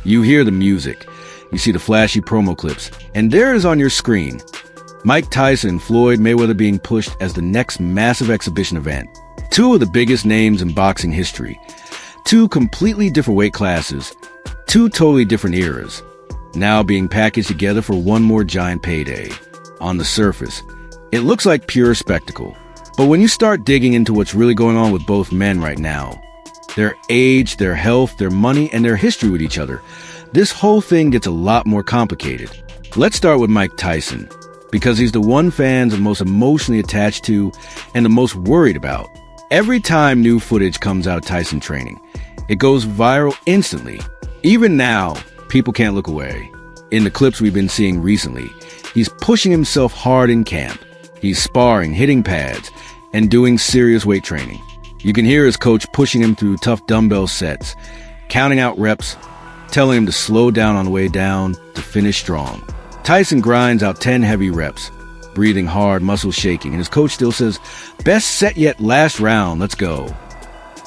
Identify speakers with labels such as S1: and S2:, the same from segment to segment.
S1: You hear the music, you see the flashy promo clips, and there is on your screen Mike Tyson and Floyd Mayweather being pushed as the next massive exhibition event. Two of the biggest names in boxing history. Two completely different weight classes. Two totally different eras. Now being packaged together for one more giant payday. On the surface, it looks like pure spectacle. But when you start digging into what's really going on with both men right now, their age, their health, their money, and their history with each other, this whole thing gets a lot more complicated. Let's start with Mike Tyson, because he's the one fans are most emotionally attached to and the most worried about. Every time new footage comes out of Tyson training, it goes viral instantly. Even now, people can't look away. In the clips we've been seeing recently, he's pushing himself hard in camp. He's sparring, hitting pads, and doing serious weight training. You can hear his coach pushing him through tough dumbbell sets, counting out reps, telling him to slow down on the way down to finish strong. Tyson grinds out 10 heavy reps, breathing hard, muscles shaking, and his coach still says, "Best set yet, last round, let's go."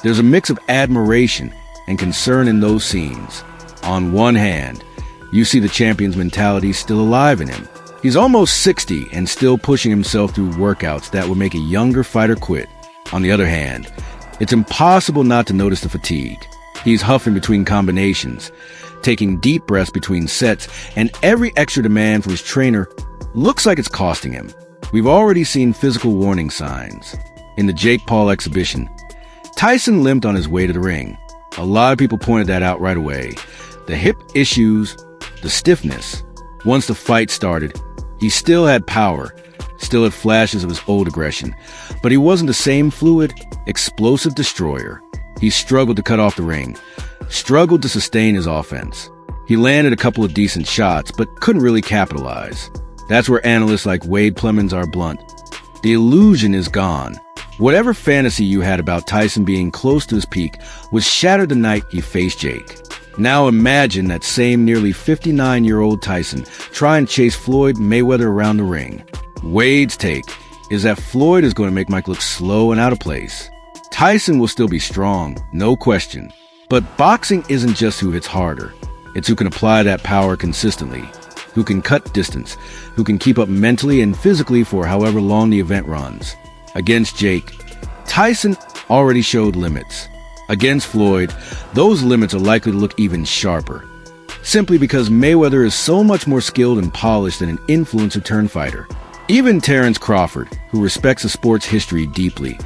S1: There's a mix of admiration and concern in those scenes. On one hand, you see the champion's mentality still alive in him. He's almost 60 and still pushing himself through workouts that would make a younger fighter quit. On the other hand, it's impossible not to notice the fatigue. He's huffing between combinations, taking deep breaths between sets, and every extra demand from his trainer looks like it's costing him. We've already seen physical warning signs. In the Jake Paul exhibition, Tyson limped on his way to the ring. A lot of people pointed that out right away. The hip issues, the stiffness. Once the fight started, he still had power, still had flashes of his old aggression, but he wasn't the same fluid, explosive destroyer. He struggled to cut off the ring, struggled to sustain his offense. He landed a couple of decent shots, but couldn't really capitalize. That's where analysts like Wade Plemons are blunt. The illusion is gone. Whatever fantasy you had about Tyson being close to his peak was shattered the night he faced Jake. Now imagine that same nearly 59-year-old Tyson try and chase Floyd Mayweather around the ring. Wade's take is that Floyd is going to make Mike look slow and out of place. Tyson will still be strong, no question. But boxing isn't just who hits harder. It's who can apply that power consistently, who can cut distance, who can keep up mentally and physically for however long the event runs. Against Jake, Tyson already showed limits. Against Floyd, those limits are likely to look even sharper, simply because Mayweather is so much more skilled and polished than an influencer-turned fighter. Even Terence Crawford, who respects the sport's history deeply,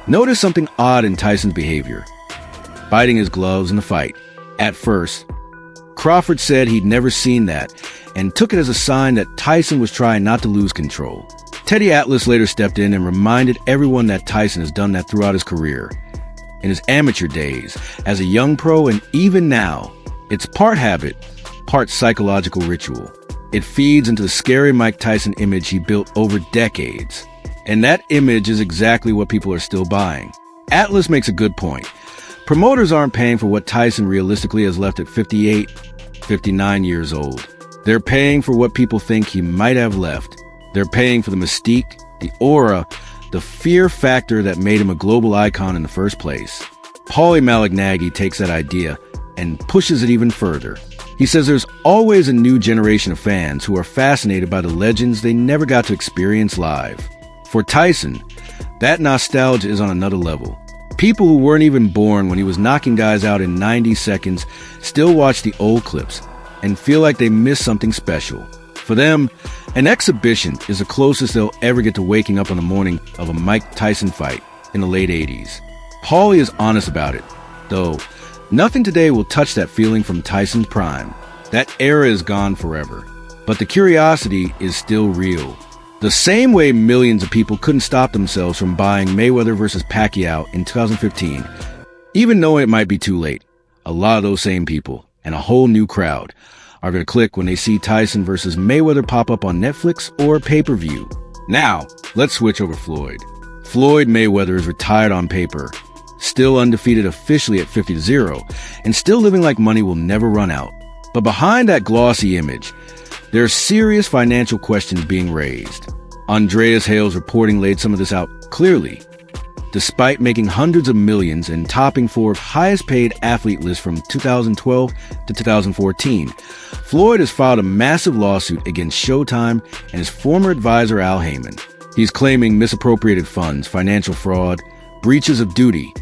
S1: noticed something odd in Tyson's behavior. Biting his gloves in the fight. At first, Crawford said he'd never seen that and took it as a sign that Tyson was trying not to lose control. Teddy Atlas later stepped in and reminded everyone that Tyson has done that throughout his career. In his amateur days, as a young pro, and even now, it's part habit, part psychological ritual. It feeds into the scary Mike Tyson image he built over decades. And that image is exactly what people are still buying. Atlas makes a good point. Promoters aren't paying for what Tyson realistically has left at 58, 59 years old. They're paying for what people think he might have left. They're paying for the mystique, the aura, the fear factor that made him a global icon in the first place. Paulie Malignaggi takes that idea and pushes it even further. He says there's always a new generation of fans who are fascinated by the legends they never got to experience live. For Tyson, that nostalgia is on another level. People who weren't even born when he was knocking guys out in 90 seconds still watch the old clips and feel like they missed something special. For them, an exhibition is the closest they'll ever get to waking up on the morning of a Mike Tyson fight in the late 80s. Paulie is honest about it, though nothing today will touch that feeling from Tyson's prime. That era is gone forever, but the curiosity is still real. The same way millions of people couldn't stop themselves from buying Mayweather vs. Pacquiao in 2015, even though it might be too late. A lot of those same people, and a whole new crowd, are going to click when they see Tyson vs. Mayweather pop up on Netflix or pay-per-view. Now, let's switch over Floyd. Floyd Mayweather is retired on paper, still undefeated officially at 50-0, and still living like money will never run out. But behind that glossy image, there are serious financial questions being raised. Andreas Hale's reporting laid some of this out clearly. Despite making hundreds of millions and topping Forbes' highest-paid athlete list from 2012 to 2014, Floyd has filed a massive lawsuit against Showtime and his former advisor Al Heyman. He's claiming misappropriated funds, financial fraud, breaches of duty.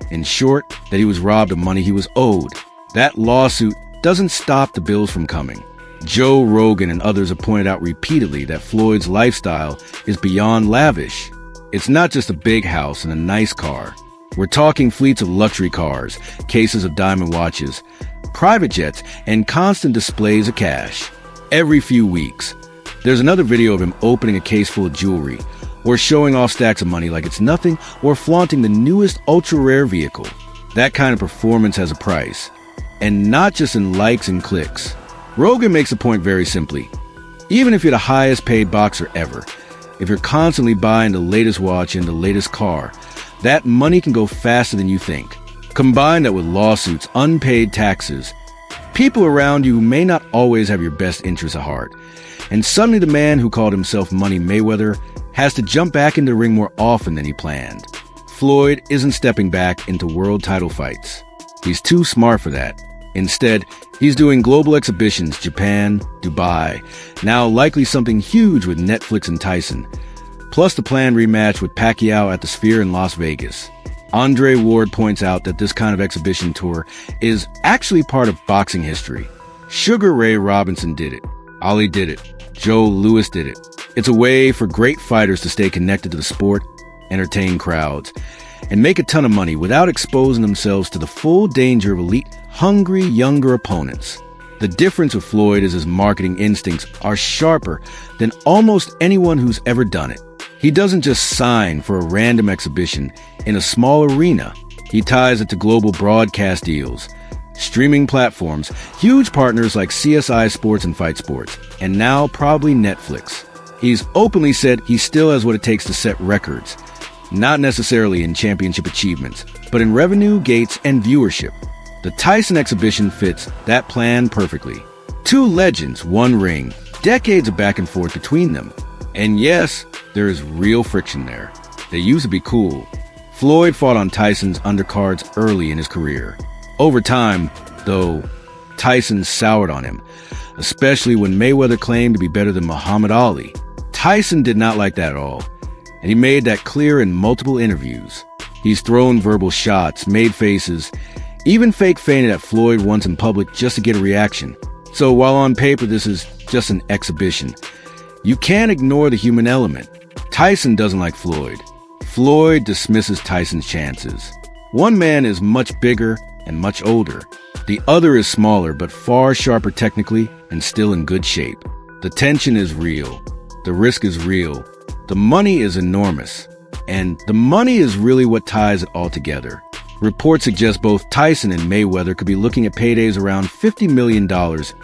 S1: In short, that he was robbed of money he was owed. That lawsuit doesn't stop the bills from coming. Joe Rogan and others have pointed out repeatedly that Floyd's lifestyle is beyond lavish. It's not just a big house and a nice car. We're talking fleets of luxury cars, cases of diamond watches, private jets, and constant displays of cash. Every few weeks, there's another video of him opening a case full of jewelry, or showing off stacks of money like it's nothing, or flaunting the newest ultra-rare vehicle. That kind of performance has a price, and not just in likes and clicks. Rogan makes the point very simply. Even if you're the highest paid boxer ever, if you're constantly buying the latest watch and the latest car, that money can go faster than you think. Combine that with lawsuits, unpaid taxes, people around you who may not always have your best interests at heart, and suddenly the man who called himself Money Mayweather has to jump back into the ring more often than he planned. Floyd isn't stepping back into world title fights. He's too smart for that. Instead, he's doing global exhibitions, Japan, Dubai, now likely something huge with Netflix and Tyson, plus the planned rematch with Pacquiao at the Sphere in Las Vegas. Andre Ward points out that this kind of exhibition tour is actually part of boxing history. Sugar Ray Robinson did it. Ali did it. Joe Louis did it. It's a way for great fighters to stay connected to the sport, entertain crowds, and make a ton of money without exposing themselves to the full danger of elite, hungry, younger opponents. The difference with Floyd is his marketing instincts are sharper than almost anyone who's ever done it. He doesn't just sign for a random exhibition in a small arena. He ties it to global broadcast deals, streaming platforms, huge partners like CSI Sports and Fight Sports, and now probably Netflix. He's openly said he still has what it takes to set records, not necessarily in championship achievements, but in revenue, gates, and viewership. The Tyson exhibition fits that plan perfectly. Two legends, one ring, decades of back and forth between them. And yes, there is real friction there. They used to be cool. Floyd fought on Tyson's undercards early in his career. Over time, though, Tyson soured on him, especially when Mayweather claimed to be better than Muhammad Ali. Tyson did not like that at all, and he made that clear in multiple interviews. He's thrown verbal shots, made faces, even fake fainted at Floyd once in public just to get a reaction. So while on paper this is just an exhibition, you can't ignore the human element. Tyson doesn't like Floyd. Floyd dismisses Tyson's chances. One man is much bigger and much older. The other is smaller but far sharper technically and still in good shape. The tension is real. The risk is real. The money is enormous. And the money is really what ties it all together. Reports suggest both Tyson and Mayweather could be looking at paydays around $50 million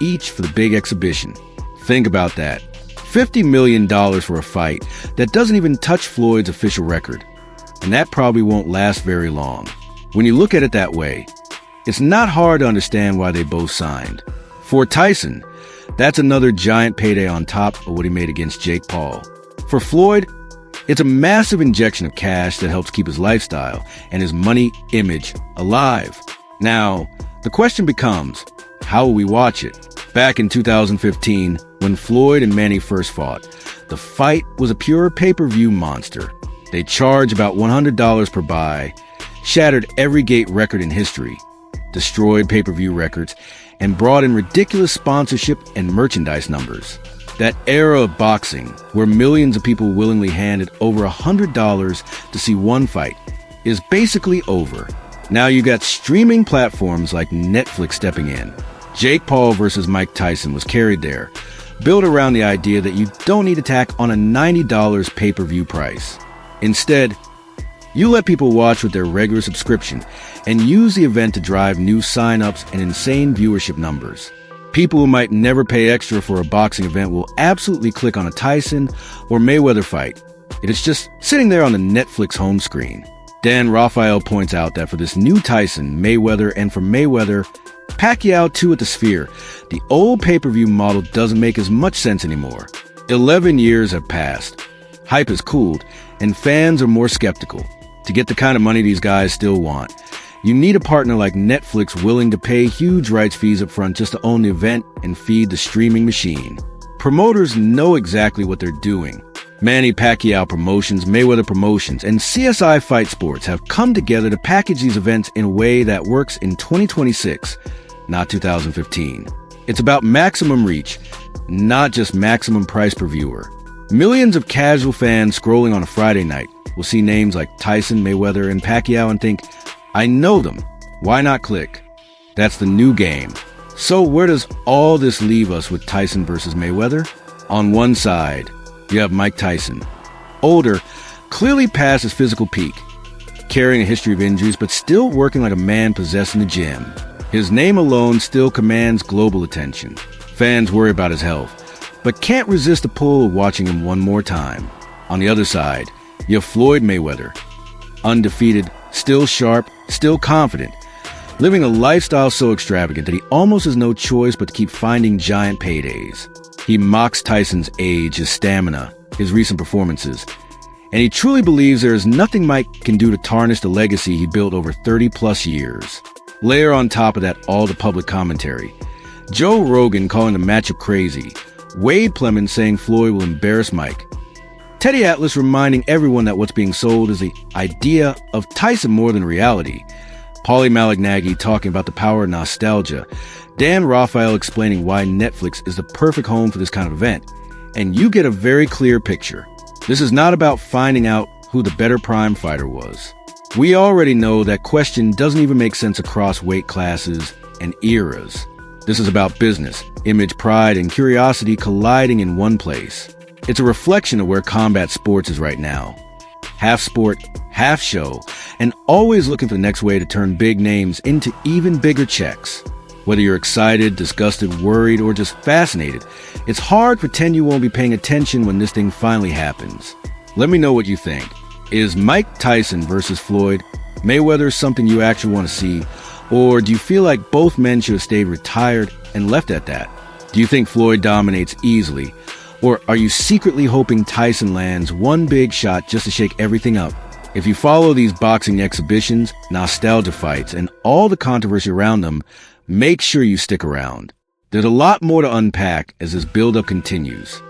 S1: each for the big exhibition. Think about that. $50 million for a fight that doesn't even touch Floyd's official record. And that probably won't last very long. When you look at it that way, it's not hard to understand why they both signed. For Tyson, that's another giant payday on top of what he made against Jake Paul. For Floyd, it's a massive injection of cash that helps keep his lifestyle and his money image alive. Now, the question becomes, how will we watch it? Back in 2015, when Floyd and Manny first fought, the fight was a pure pay-per-view monster. They charged about $100 per buy, shattered every gate record in history, destroyed pay-per-view records, and brought in ridiculous sponsorship and merchandise numbers. That era of boxing, where millions of people willingly handed over $100 to see one fight, is basically over. Now you got streaming platforms like Netflix stepping in. Jake Paul versus Mike Tyson was carried there, built around the idea that you don't need to tack on a $90 pay-per-view price. Instead, you let people watch with their regular subscription and use the event to drive new sign-ups and insane viewership numbers. People who might never pay extra for a boxing event will absolutely click on a Tyson or Mayweather fight. It is just sitting there on the Netflix home screen. Dan Raphael points out that for this new Tyson, Mayweather, and for Mayweather, Pacquiao 2 at the Sphere, the old pay-per-view model doesn't make as much sense anymore. 11 years have passed. Hype has cooled, and fans are more skeptical. To get the kind of money these guys still want, you need a partner like Netflix willing to pay huge rights fees up front just to own the event and feed the streaming machine. Promoters know exactly what they're doing. Manny Pacquiao Promotions, Mayweather Promotions, and CSI Fight Sports have come together to package these events in a way that works in 2026, not 2015. It's about maximum reach, not just maximum price per viewer. Millions of casual fans scrolling on a Friday night will see names like Tyson, Mayweather, and Pacquiao and think, I know them. Why not click? That's the new game. So where does all this leave us with Tyson versus Mayweather? On one side, you have Mike Tyson. Older, clearly past his physical peak, carrying a history of injuries, but still working like a man possessed in the gym. His name alone still commands global attention. Fans worry about his health, but can't resist the pull of watching him one more time. On the other side, you have Floyd Mayweather. Undefeated, still sharp, still confident, living a lifestyle so extravagant that he almost has no choice but to keep finding giant paydays. He mocks Tyson's age, his stamina, his recent performances, and he truly believes there is nothing Mike can do to tarnish the legacy he built over 30-plus years. Layer on top of that all the public commentary. Joe Rogan calling the matchup crazy. Wade Plemons saying Floyd will embarrass Mike. Teddy Atlas reminding everyone that what's being sold is the idea of Tyson more than reality. Paulie Malignaggi talking about the power of nostalgia. Dan Raphael explaining why Netflix is the perfect home for this kind of event. And you get a very clear picture. This is not about finding out who the better prime fighter was. We already know that question doesn't even make sense across weight classes and eras. This is about business, image, pride, and curiosity colliding in one place. It's a reflection of where combat sports is right now. Half sport, half show, and always looking for the next way to turn big names into even bigger checks. Whether you're excited, disgusted, worried, or just fascinated, it's hard to pretend you won't be paying attention when this thing finally happens. Let me know what you think. Is Mike Tyson versus Floyd Mayweather something you actually want to see? Or do you feel like both men should have stayed retired and left at that? Do you think Floyd dominates easily? Or are you secretly hoping Tyson lands one big shot just to shake everything up? If you follow these boxing exhibitions, nostalgia fights, and all the controversy around them, make sure you stick around. There's a lot more to unpack as this build-up continues.